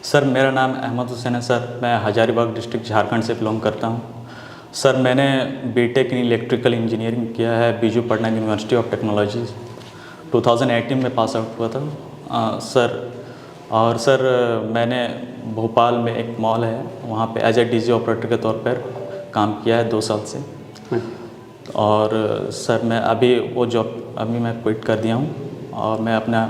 Sir मेरा नाम अहमद हुसैन है सर। मैं हजारीबाग डिस्ट्रिक्ट झारखंड से बिलोंग करता हूँ। सर मैंने बीटेक इन इलेक्ट्रिकल इंजीनियरिंग किया है Biju Patna university of technology. 2018 में पास आउट हुआ था सर। और सर मैंने भोपाल में एक मॉल है वहाँ पे एज ए डीजी ऑपरेटर के तौर पर काम किया है 2 साल से। और सर मैं अभी वो जॉब मैं क्विट कर दिया हूँ और मैं अपना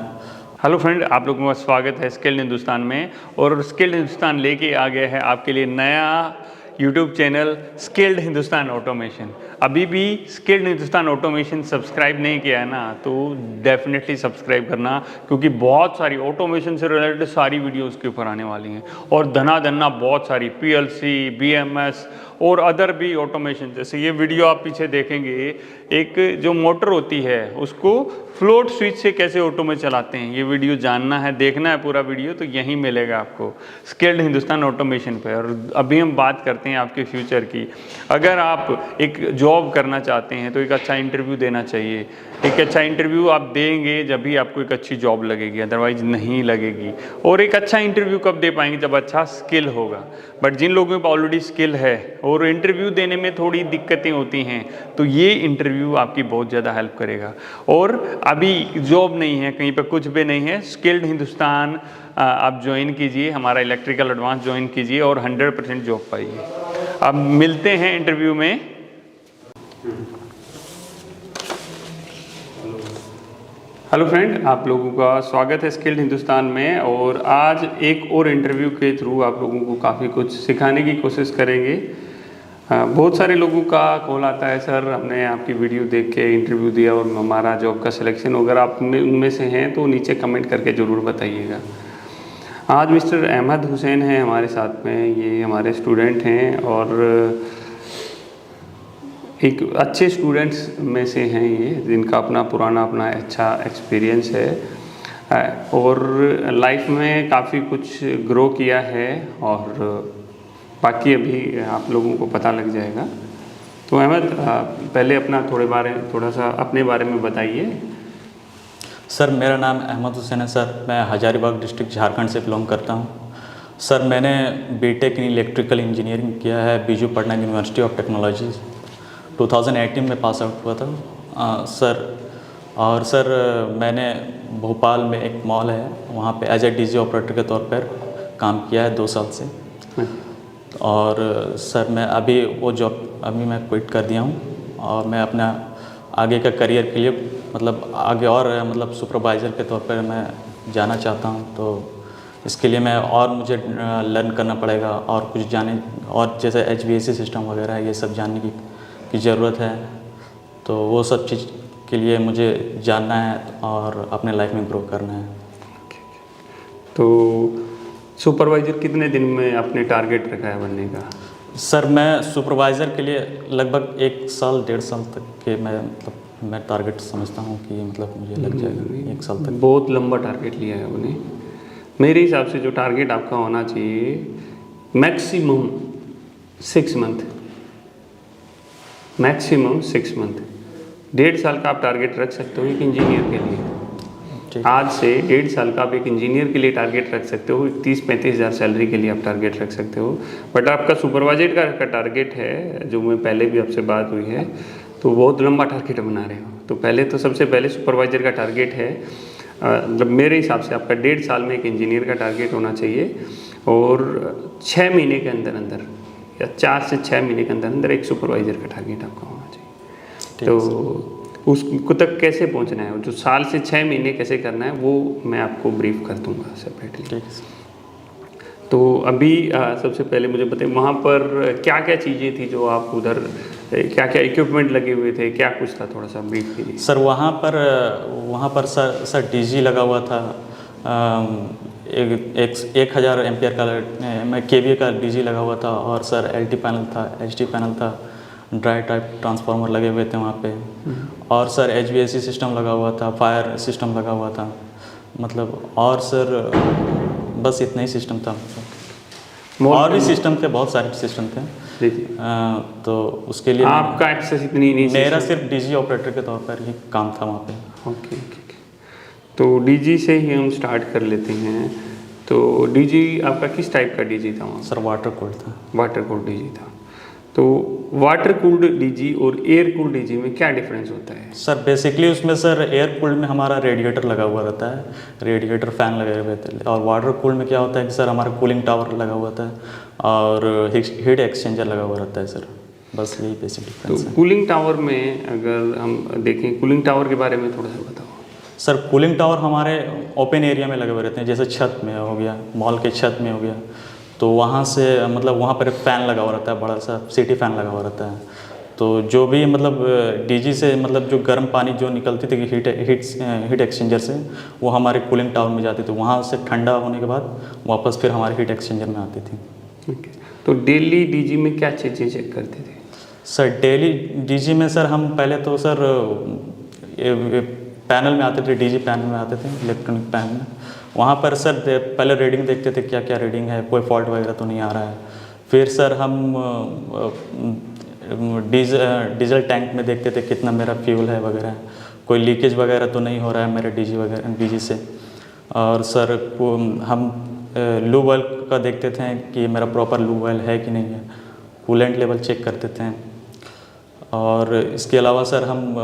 हेलो फ्रेंड, आप लोगों का स्वागत है स्किल्ड हिंदुस्तान में। और स्किल्ड हिंदुस्तान लेके आ गया है आपके लिए नया YouTube channel skilled Hindustan automation. अभी भी स्किल्ड हिंदुस्तान ऑटोमेशन सब्सक्राइब नहीं किया है ना, तो डेफिनेटली सब्सक्राइब करना, क्योंकि बहुत सारी ऑटोमेशन से रिलेटेड सारी वीडियो उसके ऊपर आने वाली हैं। और धना बहुत सारी पीएलसी, बीएमएस और अदर भी ऑटोमेशन, जैसे ये वीडियो आप पीछे देखेंगे, एक जो मोटर होती है उसको फ्लोट स्विच से कैसे ऑटो में चलाते हैं, ये वीडियो जानना है, देखना है पूरा वीडियो, तो यहीं मिलेगा आपको स्किल्ड हिंदुस्तान ऑटोमेशन पे। और अभी हम बात करते हैं आपके फ्यूचर की। अगर आप एक जॉब करना चाहते हैं तो एक अच्छा इंटरव्यू देना चाहिए। एक अच्छा इंटरव्यू आप देंगे जब भी आपको एक अच्छी जॉब लगेगी, अदरवाइज नहीं लगेगी। और एक अच्छा इंटरव्यू कब दे पाएंगे? जब अच्छा स्किल होगा। बट जिन लोगों के पास ऑलरेडी स्किल है और इंटरव्यू देने में थोड़ी दिक्कतें होती हैं, तो ये इंटरव्यू आपकी बहुत ज़्यादा हेल्प करेगा। और अभी जॉब नहीं है, कहीं पर कुछ भी नहीं है, स्किल्ड हिंदुस्तान आप ज्वाइन कीजिए, हमारा इलेक्ट्रिकल एडवांस ज्वाइन कीजिए और 100% जॉब पाइए। अब मिलते हैं इंटरव्यू में। हेलो फ्रेंड, आप लोगों का स्वागत है स्किल्ड हिंदुस्तान में। और आज एक और इंटरव्यू के थ्रू आप लोगों को काफ़ी कुछ सिखाने की कोशिश करेंगे। बहुत सारे लोगों का कॉल आता है, सर हमने आपकी वीडियो देख के इंटरव्यू दिया और हमारा जॉब का सिलेक्शन। अगर आप उनमें से हैं तो नीचे कमेंट करके ज़रूर बताइएगा। आज मिस्टर अहमद हुसैन हैं हमारे साथ में, ये हमारे स्टूडेंट हैं और एक अच्छे स्टूडेंट्स में से हैं ये, जिनका अपना अच्छा एक्सपीरियंस है और लाइफ में काफ़ी कुछ ग्रो किया है। और बाकी अभी आप लोगों को पता लग जाएगा। तो अहमद, पहले थोड़ा सा अपने बारे में बताइए। सर मेरा नाम अहमद हुसैन है सर। मैं हजारीबाग डिस्ट्रिक्ट झारखंड से बिलोंग करता हूँ। सर मैंने बीटेक इन इलेक्ट्रिकल इंजीनियरिंग किया है Biju Patna university of technology. 2018 में पास आउट हुआ था सर। और सर मैंने भोपाल में एक मॉल है वहाँ पे एज ए डीजी ऑपरेटर के तौर पर काम किया है 2 साल से। और सर मैं अभी वो जॉब मैं क्विट कर दिया हूँ और मैं अपना आगे का करियर के लिए आगे और सुपरवाइज़र के तौर पर मैं जाना चाहता हूँ। तो इसके लिए मुझे लर्न करना पड़ेगा और कुछ जाने, और जैसे HVAC सिस्टम वगैरह ये सब जानने की ज़रूरत है। तो वो सब चीज़ के लिए मुझे जानना है और अपने लाइफ में ग्रो करना है। तो सुपरवाइज़र कितने दिन में अपने टारगेट रखा है बनने का? सर मैं सुपरवाइज़र के लिए लगभग 1 साल 1.5 साल तक के मैं टारगेट समझता हूँ कि मुझे लग जाएगा 1 साल तक। बहुत लंबा टारगेट लिया है आपने। मेरे हिसाब से जो टारगेट आपका होना चाहिए मैक्सिमम 6 मंथ, मैक्सिमम 6 मंथ। 1.5 साल का आप टारगेट रख सकते हो एक इंजीनियर के लिए। आज से 1.5 साल का आप एक इंजीनियर के लिए टारगेट रख सकते हो। 30-35 हज़ार सैलरी के लिए आप टारगेट रख सकते हो। बट आपका सुपरवाइजर का टारगेट है, जो मैं पहले भी आपसे बात हुई है, तो बहुत लंबा टारगेट बना रहे हो। तो सबसे पहले सुपरवाइजर का टारगेट है, मेरे हिसाब से आपका 1.5 साल में एक इंजीनियर का टारगेट होना चाहिए। और 6 महीने के अंदर अंदर या 4 से 6 महीने के अंदर अंदर एक सुपरवाइजर का टारगेट आपका होना चाहिए। तो उसको तक कैसे पहुंचना है, जो साल से 6 महीने कैसे करना है, वो मैं आपको ब्रीफ कर दूंगा सेपरेटली। तो अभी सबसे पहले मुझे बताइए, वहाँ पर क्या क्या चीज़ें थी जो आप उधर, क्या क्या इक्विपमेंट लगे हुए थे, क्या कुछ था, थोड़ा सा ब्रीफ कीजिए। सर वहाँ पर सर डीजी लगा हुआ था, 1000 एम्पियर का KVA का डीजी लगा हुआ था। और सर LT पैनल था, HT पैनल था, ड्राई टाइप ट्रांसफार्मर लगे हुए थे वहाँ पे। और सर HVAC सिस्टम लगा हुआ था, फायर सिस्टम लगा हुआ था, और सर बस इतना ही सिस्टम था। और भी सिस्टम थे, बहुत सारे सिस्टम थे। तो उसके लिए आपका एक्सेस इतनी नहीं, मेरा सिर्फ डीजी ऑपरेटर के तौर पर ही काम था वहाँ पे। ओके। तो डीजी से ही हम स्टार्ट कर लेते हैं। तो डीजी आपका किस टाइप का डीजी था वहाँ? सर वाटर कूल्ड था। वाटर कूल्ड डीजी था। तो वाटर कूल्ड डीजी और एयर कूल्ड डीजी में क्या डिफरेंस होता है? सर बेसिकली उसमें सर एयर कूल्ड में हमारा रेडिएटर लगा हुआ रहता है, रेडिएटर फैन लगे हुए थे, और वाटर कूल्ड में क्या होता है कि सर हमारा कूलिंग टावर लगा हुआ था और हीट एक्सचेंजर लगा हुआ रहता है सर, बस यही बेसिक तो डिफरेंस है। कूलिंग टावर में अगर हम देखें, कूलिंग टावर के बारे में थोड़ा सा बताओ। सर कूलिंग टावर हमारे ओपन एरिया में लगे हुए रहते हैं, जैसे छत में हो गया, मॉल के छत में हो गया, तो वहाँ से मतलब वहाँ पर एक फ़ैन लगा हुआ रहता है, बड़ा सा सिटी फ़ैन लगा हुआ रहता है। तो जो भी मतलब डीजी से मतलब जो गर्म पानी जो निकलती थी हीट एक्सचेंजर से, वो हमारे कूलिंग टावर में जाती थी, वहाँ से ठंडा होने के बाद वापस फिर हमारे हीट एक्सचेंजर में आती थी। ओके, तो डेली डीजी में क्या चीज़ें चेक करते थे? सर डेली डीजी में सर हम पहले तो सर पैनल में आते थे, डीजी पैनल में आते थे, इलेक्ट्रॉनिक पैनल में, वहाँ पर सर पहले रीडिंग देखते थे क्या क्या रीडिंग है, कोई फॉल्ट वगैरह तो नहीं आ रहा है। फिर सर हम डीजल टैंक में देखते थे कितना मेरा फ्यूल है वगैरह, कोई लीकेज वगैरह तो नहीं हो रहा है मेरे डीजी से। और सर हम लूब ऑयल का देखते थे कि मेरा प्रॉपर लूब ऑयल है कि नहीं है, कूलेंट लेवल चेक करते थे। और इसके अलावा सर हम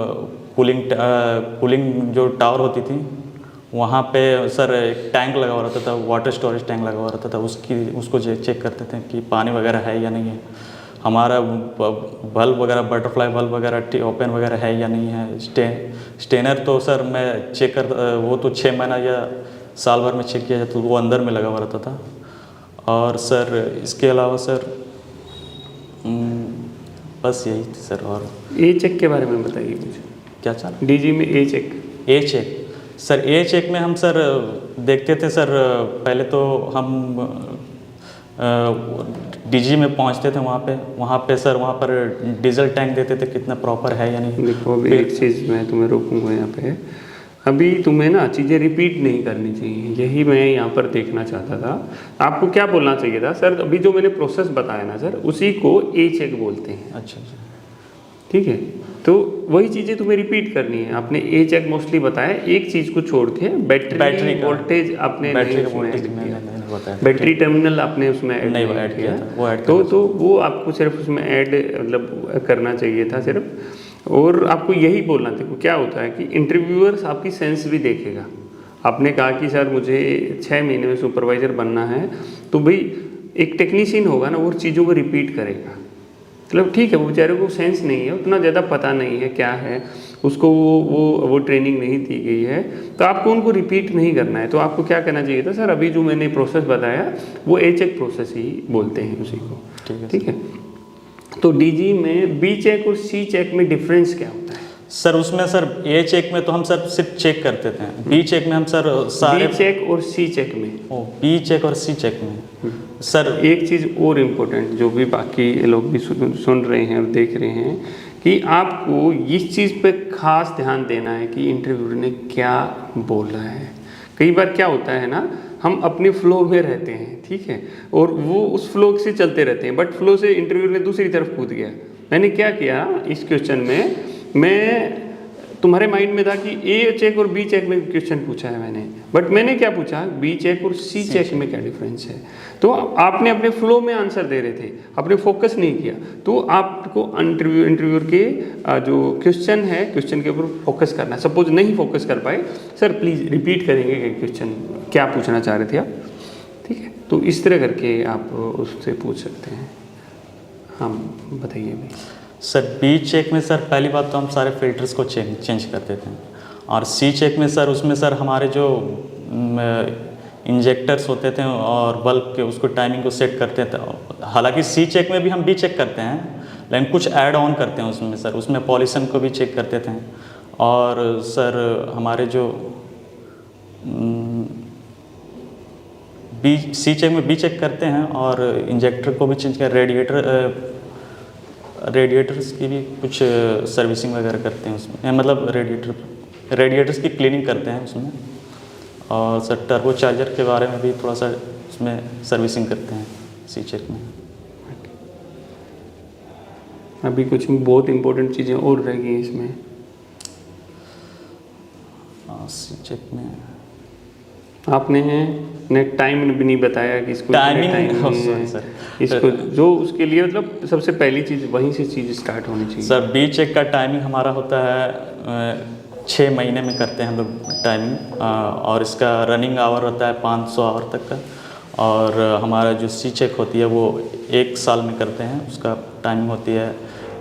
कूलिंग जो टावर होती थी वहाँ पे सर एक टैंक लगा हुआ रहता था, वाटर स्टोरेज टैंक लगा हुआ रहता था, उसको चेक करते थे कि पानी वगैरह है या नहीं है, हमारा बल्ब वगैरह बटरफ्लाई बल्ब वगैरह ओपन वगैरह है या नहीं है। स्टेनर तो सर मैं चेक कर वो तो 6 महीना या साल भर में चेक किया जाता, तो वो अंदर में लगा हुआ रहता था। और सर इसके अलावा सर बस यही थी सर। और ए चेक के बारे में बताइए मुझे। क्या चाल डीजी में ए चेक? ए चेक सर, ए चेक में हम सर देखते थे सर, पहले तो हम डीजी में पहुंचते थे, वहाँ पे सर वहाँ पर डीजल टैंक देते थे कितना प्रॉपर है या नहीं। देखो अभी एक चीज़ मैं तुम्हें रोकूंगा यहाँ पे, अभी तुम्हें ना चीज़ें रिपीट नहीं करनी चाहिए, यही मैं यहाँ पर देखना चाहता था। आपको क्या बोलना चाहिए था सर, अभी जो मैंने प्रोसेस बताया ना सर, उसी को ए चेक बोलते हैं। अच्छा अच्छा, ठीक है, तो वही चीज़ें तुम्हें रिपीट करनी है। आपने ए चेक मोस्टली बताया, एक चीज़ को छोड़ के बैटरी वोल्टेज आपने बैटरी का उसमें वोल्टेज ऐड किया। मैंने बताया, बैटरी टर्मिनल आपने उसमें नहीं ऐड ऐड किया था, वो ऐड तो वो आपको सिर्फ उसमें ऐड मतलब करना चाहिए था सिर्फ। और आपको यही बोलना था। क्या होता है कि इंटरव्यूअर्स आपकी सेंस भी देखेगा। आपने कहा कि सर मुझे 6 महीने में सुपरवाइज़र बनना है, तो भाई एक टेक्नीशियन होगा ना, वो चीज़ों को रिपीट करेगा। मतलब ठीक है, वो बेचारे को सेंस नहीं है, उतना ज़्यादा पता नहीं है क्या है, उसको वो ट्रेनिंग नहीं दी गई है, तो आपको उनको रिपीट नहीं करना है। तो आपको क्या करना चाहिए था सर, अभी जो मैंने प्रोसेस बताया वो ए चेक प्रोसेस ही बोलते हैं उसी को। ठीक है, तो डीजी में बी चेक और सी चेक में डिफरेंस क्या होता है? सर उसमें सर ए चेक में तो हम सर सिर्फ चेक करते थे, बी चेक में हम सर सारे बी चेक और सी चेक में, बी चेक और सी चेक में सर एक चीज़ और इम्पोर्टेंट जो भी बाकी लोग भी सुन रहे हैं और देख रहे हैं, कि आपको इस चीज़ पे खास ध्यान देना है कि इंटरव्यूअर ने क्या बोला है। कई बार क्या होता है ना, हम अपने फ्लो में रहते हैं, ठीक है, और वो उस फ्लो से चलते रहते हैं, बट फ्लो से इंटरव्यूअर ने दूसरी तरफ कूद गया। मैंने क्या किया इस क्वेश्चन में, मैं तुम्हारे माइंड में था कि ए चेक और बी चेक में क्वेश्चन पूछा है मैंने, बट मैंने क्या पूछा, बी चेक और सी चेक में क्या डिफरेंस है। तो आपने अपने फ्लो में आंसर दे रहे थे, आपने फोकस नहीं किया, तो आपको इंटरव्यूअर के जो क्वेश्चन है, क्वेश्चन के ऊपर फोकस करना है। सपोज नहीं फोकस कर पाए, सर प्लीज़ रिपीट करेंगे कि क्वेश्चन क्या पूछना चाह रहे थे आप, ठीक है। तो इस तरह करके आप उससे पूछ सकते हैं। हाँ बताइए भाई। सर बी चेक में सर पहली बात तो हम सारे फिल्टर्स को चेंज करते थे, और सी चेक में सर उसमें सर हमारे जो इंजेक्टर्स होते थे और बल्ब के उसको टाइमिंग को सेट करते थे। हालांकि सी चेक में भी हम बी चेक करते हैं, लेकिन कुछ ऐड ऑन करते हैं उसमें सर, उसमें पॉल्यूशन को भी चेक करते थे। और सर हमारे जो सी चेक में बी चेक करते हैं, और इंजेक्टर को भी चेंज कर, रेडिएटर्स की भी कुछ सर्विसिंग वगैरह करते हैं उसमें, मतलब रेडिएटर्स की क्लीनिंग करते हैं उसमें। और सर टर्बो चार्जर के बारे में भी थोड़ा सा उसमें सर्विसिंग करते हैं सी चेक में। अभी कुछ बहुत इंपॉर्टेंट चीज़ें और रह गई इसमें। सी चेक में आपने ने टाइम भी नहीं बताया कि इसको टाइमिंग नहीं है सर इसको, जो उसके लिए मतलब सबसे पहली चीज़ वहीं से चीज़ स्टार्ट होनी चाहिए। सर बी चेक का टाइमिंग हमारा होता है 6 महीने में करते हैं हम लोग टाइमिंग, और इसका रनिंग आवर होता है 500 आवर तक का, और हमारा जो सी चेक होती है वो 1 साल में करते हैं, उसका टाइमिंग होती है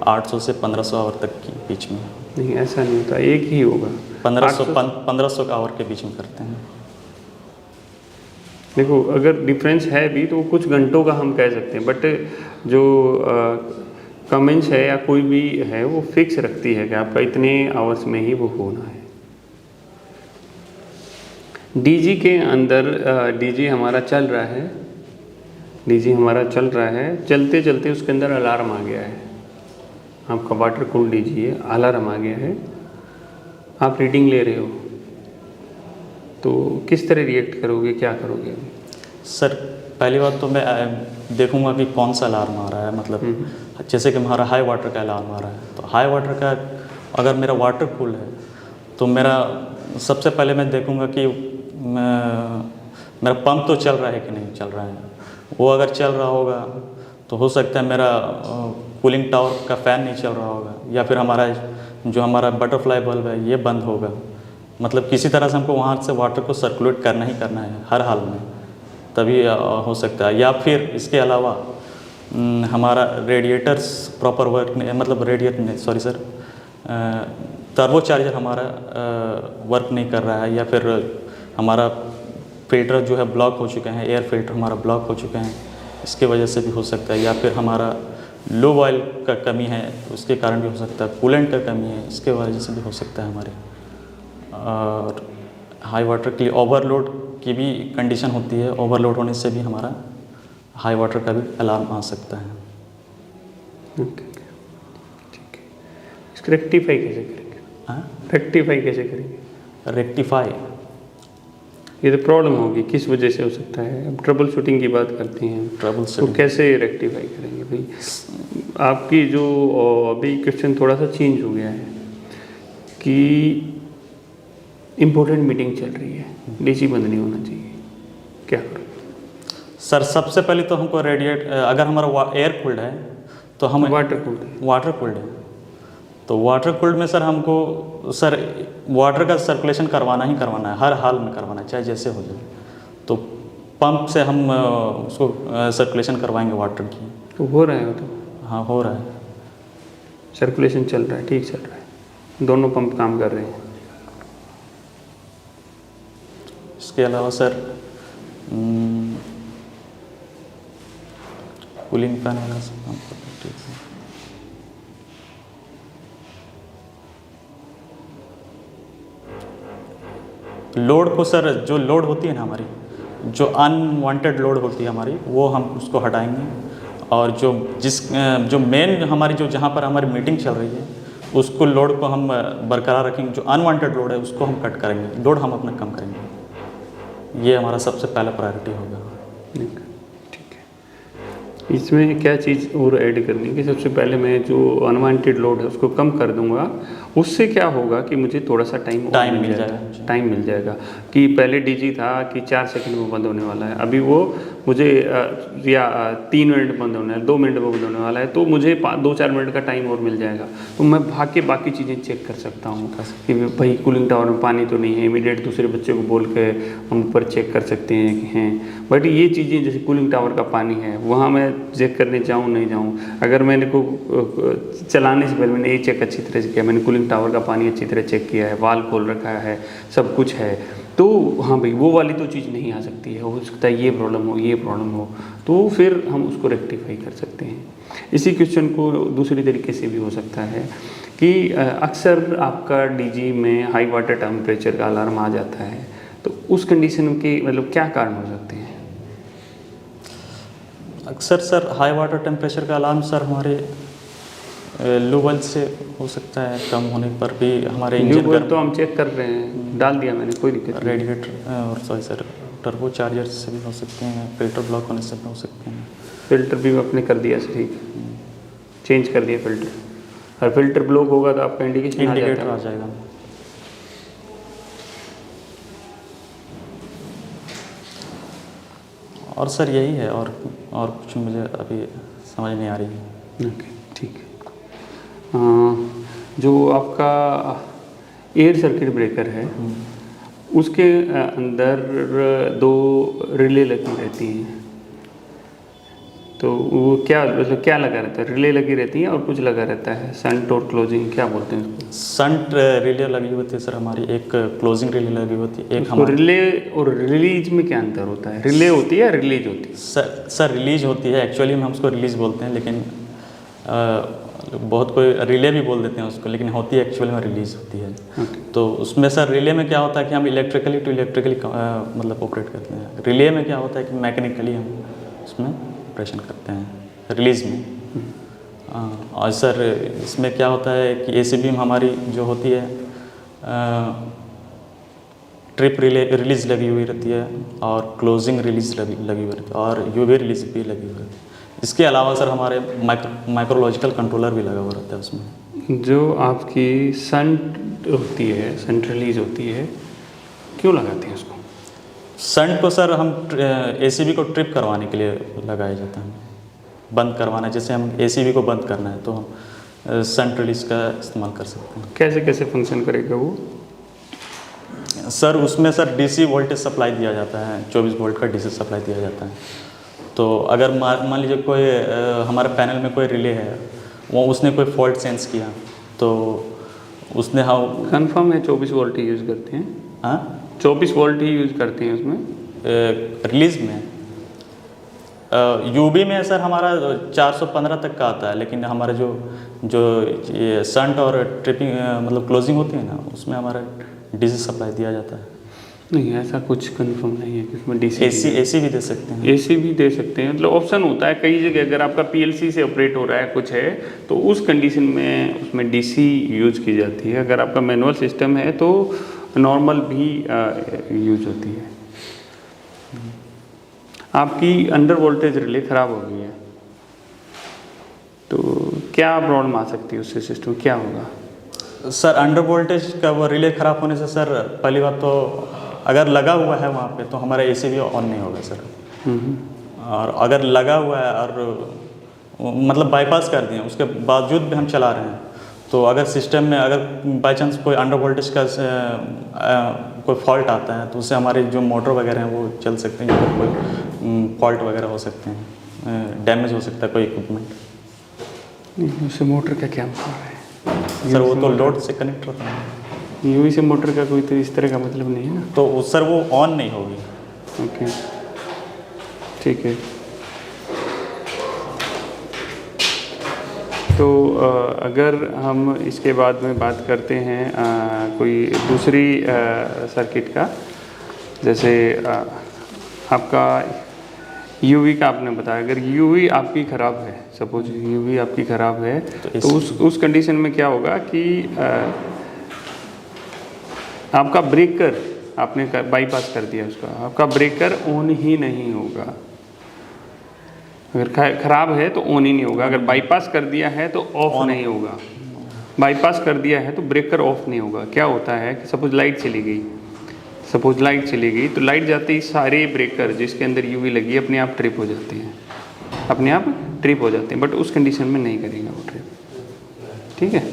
800 से 1500 आवर तक की बीच में। नहीं ऐसा नहीं होता, एक ही होगा। 1500 आवर के बीच में करते हैं। देखो अगर डिफरेंस है भी तो कुछ घंटों का हम कह सकते हैं, बट जो कमेंट्स है या कोई भी है वो फिक्स रखती है कि आपका इतने आवर्स में ही वो होना है। डीजी के अंदर डीजी हमारा चल रहा है, डीजी हमारा चल रहा है, चलते चलते उसके अंदर अलार्म आ गया है, आपका वाटर कूल डीजी है, अलार्म आ गया है, आप रीडिंग ले रहे हो तो किस तरह रिएक्ट करोगे, क्या करोगे? सर पहली बात तो मैं देखूंगा कि कौन सा अलार्म आ रहा है, मतलब जैसे कि हमारा हाई वाटर का अलार्म आ रहा है, तो हाई वाटर का अगर मेरा वाटर कूल है तो मेरा सबसे पहले मैं देखूंगा कि मेरा पंप तो चल रहा है कि नहीं चल रहा है। वो अगर चल रहा होगा तो हो सकता है मेरा कूलिंग टावर का फ़ैन नहीं चल रहा होगा, या फिर हमारा बटरफ्लाई बल्ब है ये बंद होगा। मतलब किसी तरह से हमको वहाँ से वाटर को सर्कुलेट करना ही करना है हर हाल में, तभी हो सकता है। या फिर इसके अलावा हमारा रेडिएटर्स प्रॉपर वर्क नहीं, मतलब रेडिएटर नहीं, सॉरी सर, टर्बो चार्जर हमारा वर्क नहीं कर रहा है, या फिर हमारा फिल्टर जो है ब्लॉक हो चुके हैं, एयर फिल्टर हमारा ब्लॉक हो चुके हैं, इसके वजह से भी हो सकता है। या फिर हमारा लो ऑयल का कमी है उसके कारण भी हो सकता है, कूलेंट का कमी है इसके वजह से भी हो सकता है हमारे। और हाई वाटर के लिए ओवरलोड की भी कंडीशन होती है, ओवरलोड होने से भी हमारा हाई वाटर का भी अलार्म आ सकता है। ओके ठीक है, इसको रेक्टिफाई कैसे करेंगे? हाँ, रेक्टिफाई कैसे करेंगे? रेक्टिफाई ये तो प्रॉब्लम होगी, किस वजह से हो सकता है? अब ट्रबल शूटिंग की बात करते हैं, ट्रबल तो शूटिंग कैसे रेक्टिफाई करेंगे भाई? आपकी जो अभी क्वेश्चन थोड़ा सा चेंज हो गया है कि इम्पोर्टेंट मीटिंग चल रही है, डीसी बंद नहीं होना चाहिए, क्या करो? सर सबसे पहले तो हमको अगर हमारा एयर कूल्ड है तो हम वाटर कूल्ड वाटर कूल्ड है, तो वाटर कूल्ड में सर हमको सर वाटर का सर्कुलेशन करवाना ही करवाना है, हर हाल में करवाना है, चाहे जैसे हो जाए। तो पंप से हम उसको सर्कुलेशन करवाएंगे वाटर की। तो हो रहा है वो तो? हाँ हो रहा है, सर्कुलेशन चल रहा है, ठीक चल रहा है, दोनों पंप काम कर रहे हैं। इसके अलावा सर कूलिंग फैन वाला सब काम कर रहे हैं, ठीक है। लोड को सर, जो लोड होती है ना हमारी, जो अनवांटेड लोड होती है हमारी, वो हम उसको हटाएंगे, और जो मेन हमारी जहाँ पर हमारी मीटिंग चल रही है उसको लोड को हम बरकरार रखेंगे, जो अनवांटेड लोड है उसको हम कट करेंगे, लोड हम अपना कम करेंगे। ये हमारा सबसे पहला प्रायोरिटी होगा। ठीक है, इसमें क्या चीज़ और ऐड करनी है कि सबसे पहले मैं जो अनवांटेड लोड है उसको कम कर दूंगा, उससे क्या होगा कि मुझे थोड़ा सा टाइम मिल जाएगा, टाइम मिल जाएगा। कि पहले डीजी था कि 4 सेकंड में बंद होने वाला है, अभी वो मुझे या 3 मिनट बंद होना है, 2 मिनट में बंद होने वाला है, तो मुझे 2-4 मिनट का टाइम और मिल जाएगा। तो मैं भाग के बाकी चीज़ें चेक कर सकता हूँ कि भाई कूलिंग टावर में पानी तो नहीं है, इमीडिएट दूसरे बच्चे को बोल के हम ऊपर चेक कर सकते हैं कि हैं। बट ये चीज़ें जैसे कूलिंग टावर का पानी है, वहाँ मैं चेक करने जाऊँ नहीं जाऊँ, अगर मैंने को चलाने से पहले मैंने ये चेक अच्छी तरह से किया, मैंने कूलिंग टावर का पानी अच्छी तरह चेक किया है, वाल खोल रखा है, सब कुछ है, तो हाँ भाई वो वाली तो चीज़ नहीं आ सकती है, हो सकता है ये प्रॉब्लम हो, तो फिर हम उसको रेक्टिफाई कर सकते हैं। इसी क्वेश्चन को दूसरी तरीके से भी हो सकता है कि अक्सर आपका डीजी में हाई वाटर टेम्परेचर का अलार्म आ जाता है, तो उस कंडीशन के मतलब क्या कारण हो सकते हैं? अक्सर सर हाई वाटर टेम्परेचर का अलार्म सर हमारे लोबल से हो सकता है, कम होने पर भी हमारे इंजन का तो हम चेक कर रहे हैं, डाल दिया मैंने, कोई दिक्कत नहीं। रेडिएटर और सॉरी सर टर्बो चार्जर से भी हो सकते हैं, फिल्टर ब्लॉक होने से भी हो सकते हैं। फिल्टर भी आपने कर दिया, ठीक, चेंज कर दिया फिल्टर, और फिल्टर ब्लॉक होगा तो आपका इंडिकेटर आ जाएगा। और सर यही है, और कुछ मुझे अभी समझ नहीं आ रही है। ओके, ठीक है। जो आपका एयर सर्किट ब्रेकर है, उसके अंदर 2 रिले लगी रहती हैं, तो वो क्या मतलब क्या लगा रहता है? रिले लगी रहती है और कुछ लगा रहता है, शंट और क्लोजिंग, क्या बोलते हैं उसको? शंट रिले लगी होती है सर हमारी, एक क्लोजिंग रिले लगी होती है, एक उसको हमारी रिले और रिलीज में क्या अंतर होता है? रिले होती है या रिलीज होती है? सर रिलीज होती है, एक्चुअली में हम उसको रिलीज बोलते हैं, लेकिन बहुत कोई रिले भी बोल देते हैं उसको, लेकिन होती है एक्चुअली में रिलीज होती है। तो उसमें सर रिले में क्या होता है कि हम इलेक्ट्रिकली टू इलेक्ट्रिकली मतलब ऑपरेट करते हैं। रिले में क्या होता है कि मैकेनिकली हम उसमें ऑपरेशन करते हैं रिलीज में। और सर इसमें क्या होता है कि एसीबी में हमारी जो होती है ट्रिप रिलीज लगी हुई रहती है, और क्लोजिंग रिलीज लगी हुई रहती है, और यूवी रिलीज भी लगी हुई रहती है। इसके अलावा सर हमारे माइक्रोलॉजिकल कंट्रोलर भी लगा हुआ रहता है उसमें। जो आपकी शंट होती है, शंट रिलीज होती है, क्यों लगाते हैं उसको? शंट को सर हम एसीबी को ट्रिप करवाने के लिए लगाया जाता है, बंद करवाना। जैसे हम एसीबी को बंद करना है तो हम शंट रिलीज का इस्तेमाल कर सकते हैं। कैसे कैसे फंक्शन करेगा वो? सर उसमें सर डीसी वोल्टेज सप्लाई दिया जाता है, 24 वोल्ट का डीसी सप्लाई दिया जाता है। तो अगर मान लीजिए कोई हमारे पैनल में कोई रिले है, वो उसने कोई फॉल्ट सेंस किया, तो उसने हम कंफर्म है 24 वोल्ट ही यूज़ करते हैं? हाँ, 24 वोल्ट ही यूज़ करते हैं उसमें रिलीज में। यूबी में सर हमारा 415 तक का आता है, लेकिन हमारे जो ये शंट और ट्रिपिंग मतलब क्लोजिंग होती है ना, उसमें हमारा डीसी सप्लाई दिया जाता है। नहीं, ऐसा कुछ कंफर्म नहीं है कि उसमें डीसी एसी भी दे सकते हैं। एसी भी दे सकते हैं, मतलब ऑप्शन होता है कई जगह। अगर आपका पीएलसी से ऑपरेट हो रहा है कुछ है, तो उस कंडीशन में उसमें डीसी यूज की जाती है। अगर आपका मैनुअल सिस्टम है तो नॉर्मल भी यूज होती है। आपकी अंडर वोल्टेज रिले ख़राब हो गई है, तो क्या प्रॉब्लम आ सकती है उससे? सिस्टम क्या होगा? सर अंडर वोल्टेज का वो रिले ख़राब होने से सर पहली बात तो अगर लगा हुआ है वहाँ पे तो हमारा एसी भी ऑन नहीं होगा सर। और अगर लगा हुआ है और मतलब बाईपास कर दिए, उसके बावजूद भी हम चला रहे हैं, तो अगर सिस्टम में अगर बाई चांस कोई अंडर वोल्टेज का कोई फॉल्ट आता है, तो उससे हमारे जो मोटर वगैरह हैं वो चल सकते हैं, या कोई फॉल्ट वगैरह हो सकते हैं, डैमेज हो सकता है कोई इक्विपमेंट। उससे मोटर का क्या मतलब है सर? वो तो लोड से कनेक्ट होता है। यूवी से मोटर का कोई तो इस तरह का मतलब नहीं है ना? तो सर वो ऑन नहीं होगी। ओके, ठीक है। तो अगर हम इसके बाद में बात करते हैं कोई दूसरी सर्किट का, जैसे आपका यूवी का आपने बताया, अगर यूवी आपकी ख़राब है, सपोज यूवी आपकी ख़राब है, तो उस कंडीशन में क्या होगा कि आपका ब्रेकर आपने बाईपास कर दिया उसका, आपका ब्रेकर ऑन ही नहीं होगा। अगर ख़राब है तो ऑन ही नहीं होगा, अगर बाईपास कर दिया है तो ऑफ नहीं होगा। बाईपास कर दिया है तो ब्रेकर ऑफ नहीं होगा। क्या होता है कि सपोज लाइट चली गई, तो लाइट जाते ही सारे ब्रेकर जिसके अंदर यूवी लगी है अपने आप ट्रिप हो जाते हैं, अपने आप ट्रिप हो जाते हैं। बट उस कंडीशन में नहीं करेगा वो ट्रिप, ठीक है।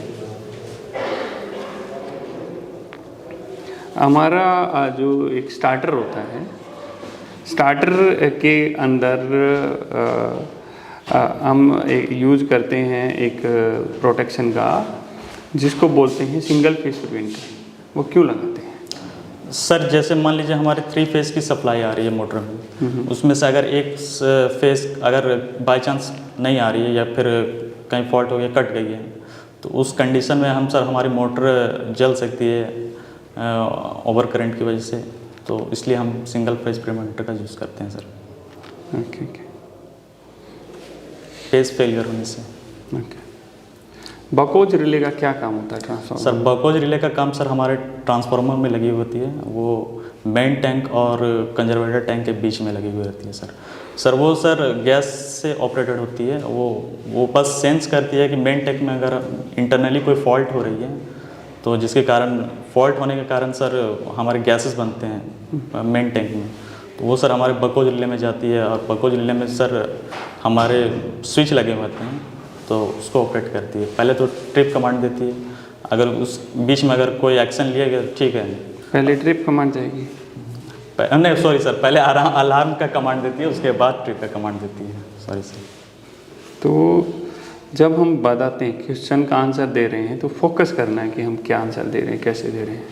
हमारा जो एक स्टार्टर होता है, स्टार्टर के अंदर हम यूज़ करते हैं एक प्रोटेक्शन का, जिसको बोलते हैं सिंगल फेस प्रिवेंटर। वो क्यों लगाते हैं? सर जैसे मान लीजिए हमारे 3 फेस की सप्लाई आ रही है मोटर में, उसमें से अगर एक फेस अगर बाय चांस नहीं आ रही है या फिर कहीं फॉल्ट हो गया, कट गई है, तो उस कंडीशन में हम सर हमारी मोटर जल सकती है ओवर करंट की वजह से, तो इसलिए हम सिंगल फेस प्रिवेंटर का यूज़ करते हैं सर। ओके, फेस फेलियर होने से। ओके। बकोज रिले का क्या काम होता है ट्रांसफार्मर? सर बकोज रिले का काम सर हमारे ट्रांसफार्मर में लगी होती है, वो मेन टैंक और कंजर्वेटर टैंक के बीच में लगी हुई रहती है सर वो सर गैस से ऑपरेटेड होती है। वो बस सेंस करती है कि मेन टैंक में अगर इंटरनली कोई फॉल्ट हो रही है, तो जिसके कारण फॉल्ट होने के कारण सर हमारे गैसेस बनते हैं मेन टैंक में, तो वो सर हमारे बको जिले में जाती है, और बको जिले में सर हमारे स्विच लगे हुए होते हैं, तो उसको ऑपरेट करती है। पहले तो ट्रिप कमांड देती है, अगर उस बीच में अगर कोई एक्शन लिया गया तो ठीक है। पहले ट्रिप कमांड जाएगी? नहीं सॉरी सर, पहले अलार्म का कमांड देती है, उसके बाद ट्रिप का कमांड देती है। Sorry sir. तो जब हम बताते हैं क्वेश्चन का आंसर दे रहे हैं तो फोकस करना है कि हम क्या आंसर दे रहे हैं, कैसे दे रहे हैं।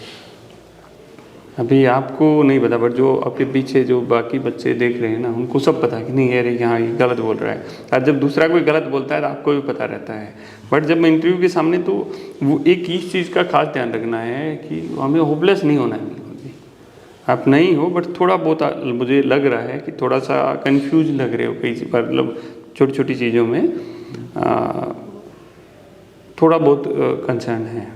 अभी आपको नहीं पता, बट जो आपके पीछे जो बाकी बच्चे देख रहे हैं ना, उनको सब पता है कि नहीं यार यहाँ ये गलत बोल रहा है। और जब दूसरा कोई गलत बोलता है तो आपको भी पता रहता है। बट जब इंटरव्यू के सामने, तो वो एक इस चीज़ का खास ध्यान रखना है कि हमें होपलेस नहीं होना है बिल्कुल भी। आप नहीं हो, बट थोड़ा बहुत मुझे लग रहा है कि थोड़ा सा कन्फ्यूज लग रहे हो कई मतलब छोटी छोटी चीज़ों में थोड़ा बहुत कंसर्न है।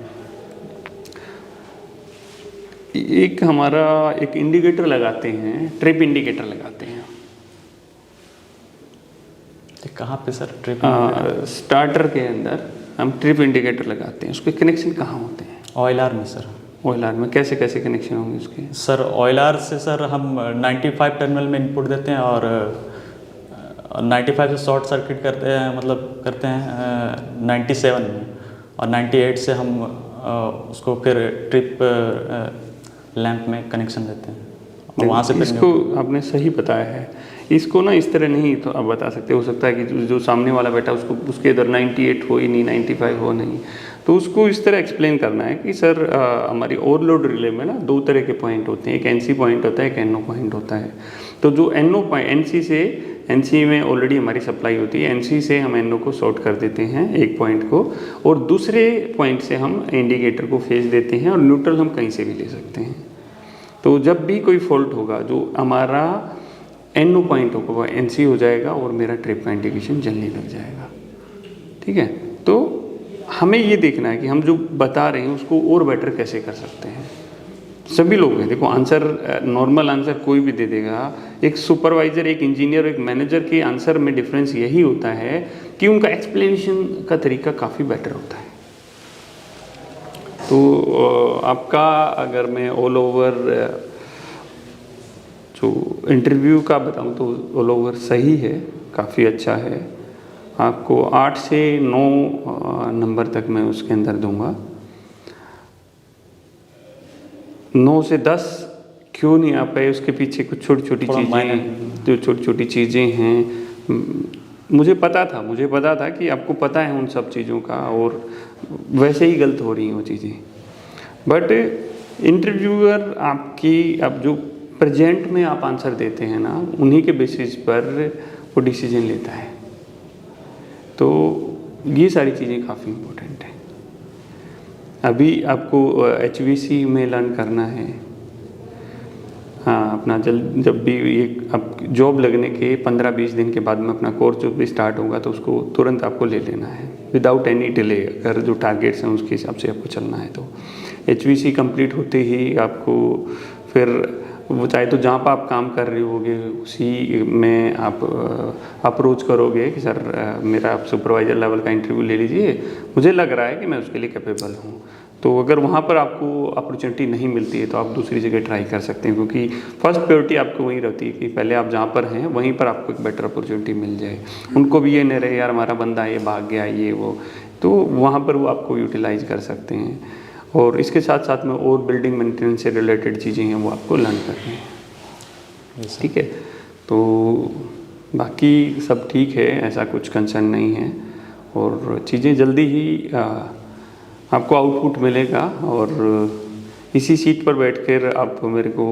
एक हमारा एक इंडिकेटर लगाते हैं, ट्रिप इंडिकेटर लगाते हैं। कहाँ पे सर ट्रिप? स्टार्टर के अंदर हम ट्रिप इंडिकेटर लगाते हैं। उसके कनेक्शन कहाँ होते हैं? ऑयल आर में सर। ऑयल आर में कैसे कैसे कनेक्शन होंगे उसके? सर ऑयल आर से सर हम 95 टर्मिनल में इनपुट देते हैं, और 95 से शॉर्ट सर्किट करते हैं, मतलब करते हैं 97 में, और 98 से हम उसको फिर ट्रिप लैंप में कनेक्शन देते हैं, और वहाँ से इसको आपने सही बताया है। इसको ना इस तरह नहीं तो आप बता सकते। हो सकता है कि जो सामने वाला बैठा उसको उसके इधर 98 हो ही नहीं, 95 हो नहीं, तो उसको इस तरह एक्सप्लेन करना है कि सर हमारी ओवरलोड रिले में ना दो तरह के पॉइंट होते हैं, एक एनसी पॉइंट होता है, एक एनओ पॉइंट होता है। तो जो एनओ पॉइंट, एनसी से, एनसी में ऑलरेडी हमारी सप्लाई होती है, एनसी से हम एनओ को शॉर्ट कर देते हैं एक पॉइंट को, और दूसरे पॉइंट से हम इंडिकेटर को फेज देते हैं, और न्यूट्रल हम कहीं से भी ले सकते हैं। तो जब भी कोई फॉल्ट होगा, जो हमारा एनओ पॉइंट होगा वो एनसी हो जाएगा, और मेरा ट्रिप का इंडिकेशन जलने लग जाएगा। ठीक है, तो हमें ये देखना है कि हम जो बता रहे हैं उसको और बेटर कैसे कर सकते हैं। सभी लोग हैं, देखो आंसर नॉर्मल आंसर कोई भी दे देगा। एक सुपरवाइजर, एक इंजीनियर, एक मैनेजर के आंसर में डिफरेंस यही होता है कि उनका एक्सप्लेनेशन का तरीका काफ़ी बेटर होता है। तो आपका अगर मैं ऑल ओवर जो इंटरव्यू का बताऊं तो ऑल ओवर सही है, काफ़ी अच्छा है। आपको 8 से 9 नंबर तक मैं उसके अंदर दूंगा। 9 से 10 क्यों नहीं आ पाए, उसके पीछे कुछ छोटी छोटी चीज़ें, जो छोटी छोटी चीज़ें हैं, मुझे पता था कि आपको पता है उन सब चीज़ों का, और वैसे ही गलत हो रही हैं वो चीज़ें। बट इंटरव्यूअर आपकी, अब जो प्रेजेंट में आप आंसर देते हैं ना, उन्हीं के बेसिस पर वो डिसीजन लेता है। तो ये सारी चीज़ें काफ़ी इम्पोर्टेंट हैं। अभी आपको HVC में लर्न करना है। हाँ, अपना जब भी ये आप जॉब लगने के 15-20 दिन के बाद में अपना कोर्स जो भी स्टार्ट होगा, तो उसको तुरंत आपको ले लेना है विदाउट एनी डिले। अगर जो टारगेट्स हैं उसके हिसाब से आपको चलना है, तो HVC कंप्लीट होते ही आपको फिर वो चाहे तो जहाँ पर आप काम कर रहे होगे उसी में आप अप्रोच करोगे कि सर मेरा आप सुपरवाइज़र लेवल का इंटरव्यू ले लीजिए, मुझे लग रहा है कि मैं उसके लिए कैपेबल हूँ। तो अगर वहाँ पर आपको अपॉर्चुनिटी नहीं मिलती है तो आप दूसरी जगह ट्राई कर सकते हैं, क्योंकि फर्स्ट प्रायोरिटी आपको वहीं रहती है कि पहले आप जहाँ पर हैं वहीं पर आपको एक बेटर अपॉर्चुनिटी मिल जाए। उनको भी ये नहीं रहे यार हमारा बंदा ये भाग गया ये वो, तो वहाँ पर वो आपको यूटिलाइज कर सकते हैं। और इसके साथ साथ में और बिल्डिंग मेंटेनेंस से रिलेटेड चीज़ें हैं वो आपको लर्न करनी है। ठीक है, तो बाकी सब ठीक है, ऐसा कुछ कंसर्न नहीं है, और चीज़ें जल्दी ही आपको आउटपुट मिलेगा। और इसी सीट पर बैठकर आप मेरे को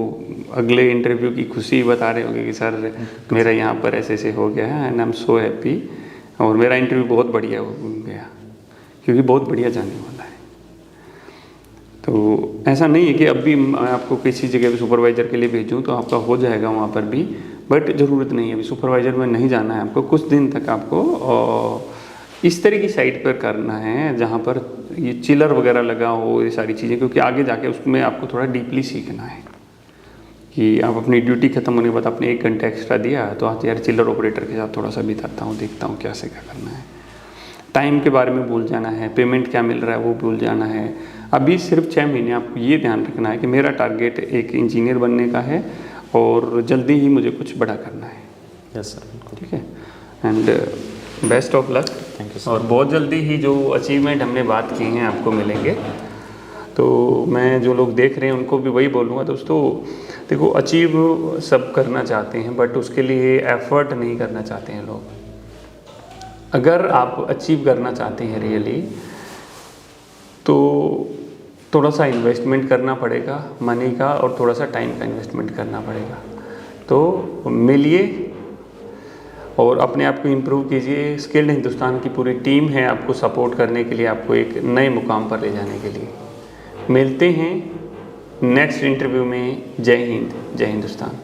अगले इंटरव्यू की खुशी बता रहे होंगे कि सर मेरा यहाँ पर ऐसे ऐसे हो गया है, and I am so happy, और मेरा इंटरव्यू बहुत बढ़िया हो गया, क्योंकि बहुत बढ़िया जाने वाला है। तो ऐसा नहीं है कि अब भी मैं आपको किसी जगह पे सुपरवाइज़र के लिए भेजूँ तो आपका हो जाएगा वहाँ पर भी, बट ज़रूरत नहीं है अभी सुपरवाइज़र में नहीं जाना है आपको। कुछ दिन तक आपको इस तरह की साइट पर करना है जहाँ पर ये चिलर वगैरह लगा हो, ये सारी चीज़ें, क्योंकि आगे जाके उसमें आपको थोड़ा डीपली सीखना है कि आप अपनी ड्यूटी खत्म होने के बाद आपने 1 घंटा एक्स्ट्रा दिया तो आज यार चिलर ऑपरेटर के साथ थोड़ा सा बिताता हूँ, देखता हूँ क्या से क्या करना है। टाइम के बारे में भूल जाना है, पेमेंट क्या मिल रहा है वो भूल जाना है। अभी सिर्फ 6 महीने आपको ये ध्यान रखना है कि मेरा टारगेट एक इंजीनियर बनने का है, और जल्दी ही मुझे कुछ बड़ा करना है। यस सर, बिल्कुल। ठीक है, and best of luck. Thank you sir. और बहुत जल्दी ही जो अचीवमेंट हमने बात की हैं आपको मिलेंगे। तो मैं जो लोग देख रहे हैं उनको भी वही बोलूँगा दोस्तों, देखो अचीव सब करना चाहते हैं बट उसके लिए एफर्ट नहीं करना चाहते हैं लोग। अगर आप अचीव करना चाहते हैं रियली तो थोड़ा सा इन्वेस्टमेंट करना पड़ेगा मनी का, और थोड़ा सा टाइम का इन्वेस्टमेंट करना पड़ेगा। तो मिलिए और अपने आप को इम्प्रूव कीजिए। स्किल्ड हिंदुस्तान की पूरी टीम है आपको सपोर्ट करने के लिए, आपको एक नए मुकाम पर ले जाने के लिए। मिलते हैं नेक्स्ट इंटरव्यू में। जय हिंद, जय हिंदुस्तान।